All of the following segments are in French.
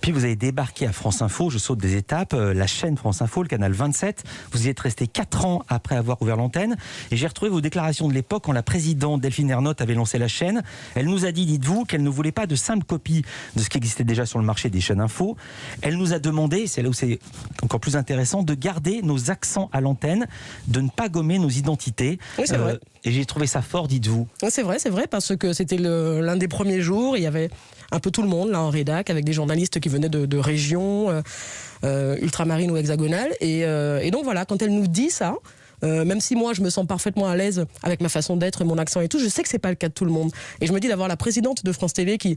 puis vous avez débarqué à France Info, je saute des étapes, la chaîne France Info, le canal 27. Vous y êtes resté 4 ans après avoir ouvert l'antenne. Et j'ai retrouvé vos déclarations de l'époque quand la présidente Delphine Ernotte avait lancé la chaîne. Elle nous a dit, dites-vous, qu'elle ne voulait pas de simples copies de ce qui existait déjà sur le marché des chaînes info. Elle nous a demandé, c'est là où c'est encore plus intéressant, de garder nos accents à l'antenne, de ne pas gommer nos identités. Oui, c'est vrai. Et j'ai trouvé ça fort, dites-vous. C'est vrai, parce que c'était l'un des premiers jours. Il y avait un peu tout le monde là en rédac, avec des journalistes qui venaient de régions ultramarines ou hexagonales. Et donc voilà, quand elle nous dit ça, même si moi je me sens parfaitement à l'aise avec ma façon d'être, mon accent et tout, je sais que c'est pas le cas de tout le monde. Et je me dis d'avoir la présidente de France Télé qui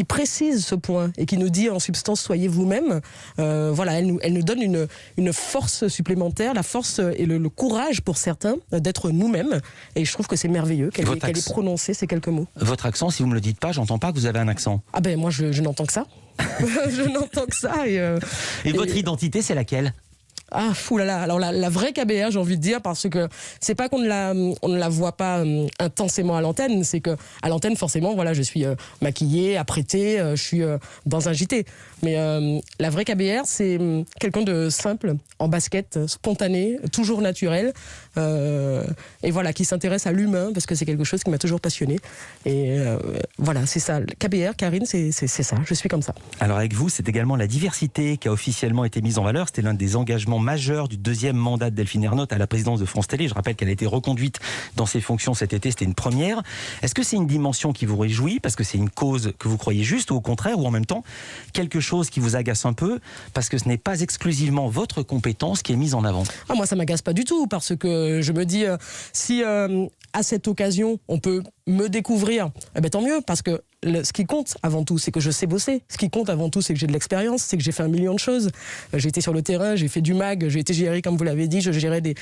précise ce point et qui nous dit en substance soyez vous-même. Voilà, elle nous donne une force supplémentaire, la force et le courage pour certains d'être nous-mêmes. Et je trouve que c'est merveilleux qu'elle ait prononcé ces quelques mots. Votre accent, si vous me le dites pas, j'entends pas que vous avez un accent. Ah ben moi je n'entends que ça. Je n'entends que ça. Et votre identité, c'est laquelle ? Ah, foulala. Alors la vraie KBR, j'ai envie de dire, parce que c'est pas qu'on ne la voit pas intensément à l'antenne, c'est que à l'antenne, forcément, voilà, je suis maquillée, apprêtée, je suis dans un JT. Mais la vraie KBR, c'est quelqu'un de simple, en basket, spontané, toujours naturel, et voilà, qui s'intéresse à l'humain, parce que c'est quelque chose qui m'a toujours passionné. Et voilà, c'est ça. KBR, Karine, c'est ça. Je suis comme ça. Alors avec vous, c'est également la diversité qui a officiellement été mise en valeur. C'était l'un des engagements majeurs du 2e mandat de Delphine Ernotte à la présidence de France Télé. Je rappelle qu'elle a été reconduite dans ses fonctions cet été, c'était une première. Est-ce que c'est une dimension qui vous réjouit parce que c'est une cause que vous croyez juste, ou au contraire, ou en même temps quelque chose qui vous agace un peu parce que ce n'est pas exclusivement votre compétence qui est mise en avant? Ah, moi ça m'agace pas du tout, parce que je me dis si à cette occasion on peut me découvrir, eh ben, tant mieux, parce que ce qui compte avant tout, c'est que je sais bosser. Ce qui compte avant tout, c'est que j'ai de l'expérience, c'est que j'ai fait 1 million de choses. J'ai été sur le terrain, j'ai fait du mag, j'ai été GRI, comme vous l'avez dit, je gérais des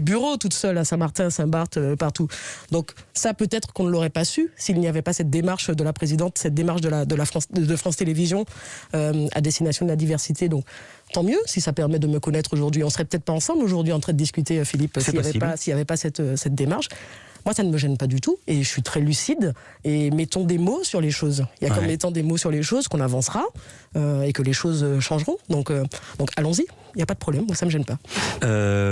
bureaux toute seule à Saint-Martin, Saint-Barth, partout. Donc ça, peut-être qu'on ne l'aurait pas su s'il n'y avait pas cette démarche de la présidente, cette démarche de France Télévisions à destination de la diversité. Donc tant mieux si ça permet de me connaître aujourd'hui. On serait peut-être pas ensemble aujourd'hui en train de discuter, Philippe, s'il n'y avait pas cette démarche. Moi, ça ne me gêne pas du tout, et je suis très lucide, et mettons des mots sur les choses. Il y a comme mettant des mots sur les choses qu'on avancera, et que les choses changeront. Donc allons-y, il n'y a pas de problème, moi ça ne me gêne pas.